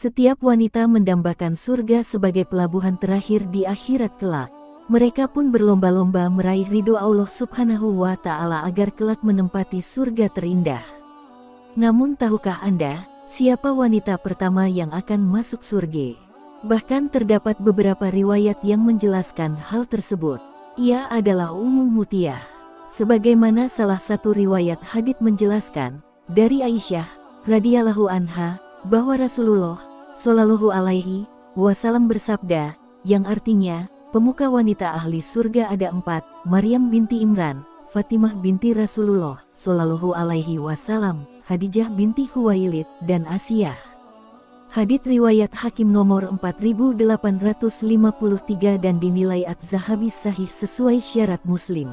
Setiap wanita mendambakan surga sebagai pelabuhan terakhir di akhirat kelak. Mereka pun berlomba-lomba meraih ridho Allah Subhanahu wa Ta'ala agar kelak menempati surga terindah. Namun tahukah Anda, siapa wanita pertama yang akan masuk surga? Bahkan terdapat beberapa riwayat yang menjelaskan hal tersebut. Ia adalah Ummu Mutiyah. Sebagaimana salah satu riwayat hadits menjelaskan, dari Aisyah radhiyallahu anha, bahwa Rasulullah Shallallahu alaihi wasallam bersabda, yang artinya, pemuka wanita ahli surga ada 4, Maryam binti Imran, Fatimah binti Rasulullah Shallallahu alaihi wasallam, Khadijah binti Khuwailid, dan Asiyah. Hadits riwayat Hakim nomor 4853 dan dinilai Az-Zahabi sahih sesuai syarat Muslim.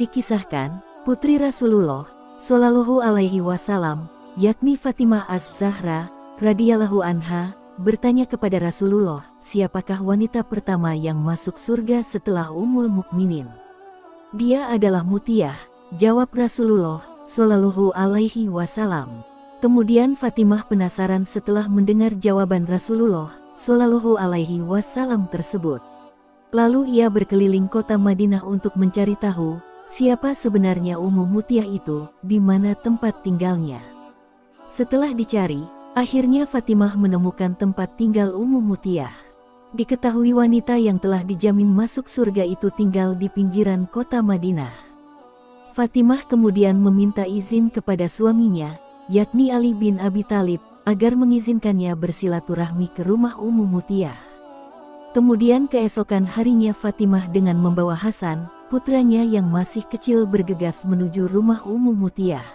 Dikisahkan, putri Rasulullah Shallallahu alaihi wasallam, yakni Fatimah Az-Zahra radhiyallahu anha, bertanya kepada Rasulullah, siapakah wanita pertama yang masuk surga setelah Ummul Mukminin? Dia adalah Mutiyah, jawab Rasulullah Shallallahu alaihi wasallam. Kemudian Fatimah penasaran setelah mendengar jawaban Rasulullah Shallallahu alaihi wasallam tersebut. Lalu ia berkeliling kota Madinah untuk mencari tahu, siapa sebenarnya Ummu Mutiyah itu, di mana tempat tinggalnya. Setelah dicari, akhirnya Fatimah menemukan tempat tinggal Ummu Mutiyah. Diketahui wanita yang telah dijamin masuk surga itu tinggal di pinggiran kota Madinah. Fatimah kemudian meminta izin kepada suaminya, yakni Ali bin Abi Thalib, agar mengizinkannya bersilaturahmi ke rumah Ummu Mutiyah. Kemudian keesokan harinya Fatimah dengan membawa Hasan, putranya yang masih kecil bergegas menuju rumah Ummu Mutiyah.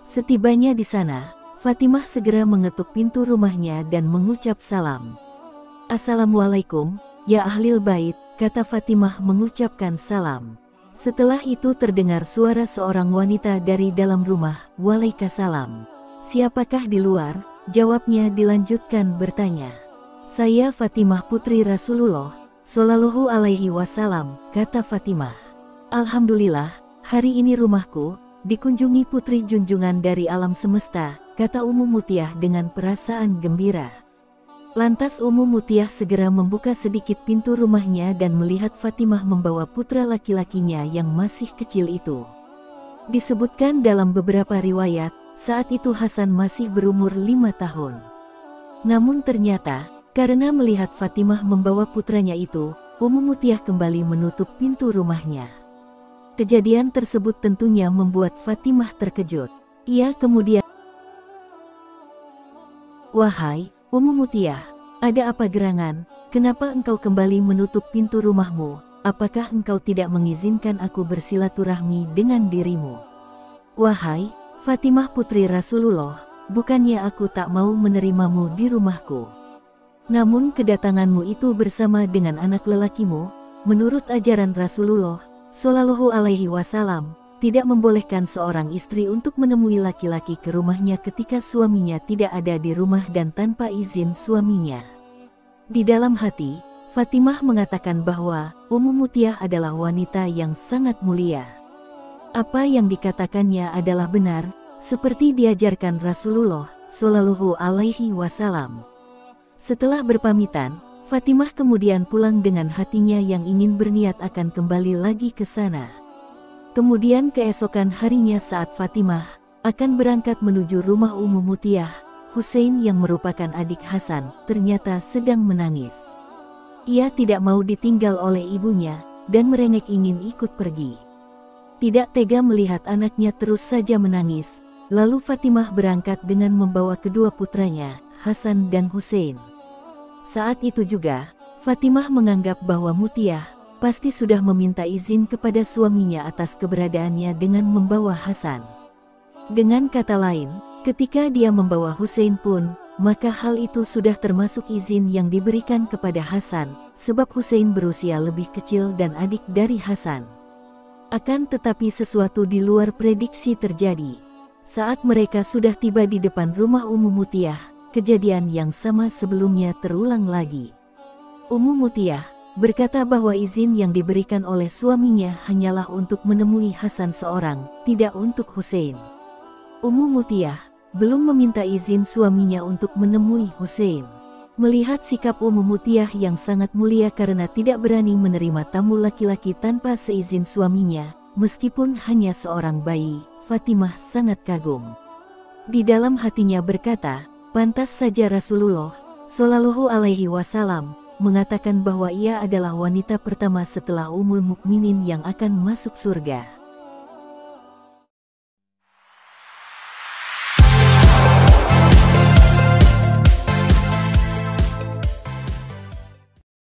Setibanya di sana, Fatimah segera mengetuk pintu rumahnya dan mengucap salam. Assalamualaikum, ya ahlil bait, kata Fatimah mengucapkan salam. Setelah itu terdengar suara seorang wanita dari dalam rumah, Waalaikumsalam. Siapakah di luar? Jawabnya dilanjutkan bertanya. Saya Fatimah putri Rasulullah Shallallahu alaihi wasallam, kata Fatimah. Alhamdulillah, hari ini rumahku dikunjungi putri junjungan dari alam semesta, kata Ummu Mutiyah dengan perasaan gembira. Lantas Ummu Mutiyah segera membuka sedikit pintu rumahnya dan melihat Fatimah membawa putra laki-lakinya yang masih kecil itu. Disebutkan dalam beberapa riwayat, saat itu Hasan masih berumur 5 tahun. Namun ternyata, karena melihat Fatimah membawa putranya itu, Ummu Mutiyah kembali menutup pintu rumahnya. Kejadian tersebut tentunya membuat Fatimah terkejut. Ia kemudian, "Wahai Ummu Mutiyah, ada apa gerangan? Kenapa engkau kembali menutup pintu rumahmu? Apakah engkau tidak mengizinkan aku bersilaturahmi dengan dirimu?" "Wahai Fatimah putri Rasulullah, bukannya aku tak mau menerimamu di rumahku. Namun kedatanganmu itu bersama dengan anak lelakimu, menurut ajaran Rasulullah Shallallahu alaihi wasallam, tidak membolehkan seorang istri untuk menemui laki-laki ke rumahnya ketika suaminya tidak ada di rumah dan tanpa izin suaminya." Di dalam hati, Fatimah mengatakan bahwa Ummu Mutiyah adalah wanita yang sangat mulia. Apa yang dikatakannya adalah benar, seperti diajarkan Rasulullah Shallallahu alaihi wasallam. Setelah berpamitan, Fatimah kemudian pulang dengan hatinya yang ingin berniat akan kembali lagi ke sana. Kemudian keesokan harinya saat Fatimah akan berangkat menuju rumah Ummu Mutiyah, Husain yang merupakan adik Hasan ternyata sedang menangis. Ia tidak mau ditinggal oleh ibunya dan merengek ingin ikut pergi. Tidak tega melihat anaknya terus saja menangis, lalu Fatimah berangkat dengan membawa kedua putranya, Hasan dan Husain. Saat itu juga, Fatimah menganggap bahwa Mutiyah pasti sudah meminta izin kepada suaminya atas keberadaannya dengan membawa Hasan. Dengan kata lain, ketika dia membawa Husain pun, maka hal itu sudah termasuk izin yang diberikan kepada Hasan, sebab Husain berusia lebih kecil dan adik dari Hasan. Akan tetapi sesuatu di luar prediksi terjadi. Saat mereka sudah tiba di depan rumah Ummu Mutiyah, kejadian yang sama sebelumnya terulang lagi. Ummu Mutiyah berkata bahwa izin yang diberikan oleh suaminya hanyalah untuk menemui Hasan seorang, tidak untuk Husain. Ummu Mutiyah belum meminta izin suaminya untuk menemui Hussein. Melihat sikap Mutiah yang sangat mulia karena tidak berani menerima tamu laki-laki tanpa seizin suaminya, meskipun hanya seorang bayi, Fatimah sangat kagum. Di dalam hatinya berkata, pantas saja Rasulullah Shallallahu Alaihi Wasallam mengatakan bahwa ia adalah wanita pertama setelah Ummul Mukminin yang akan masuk surga.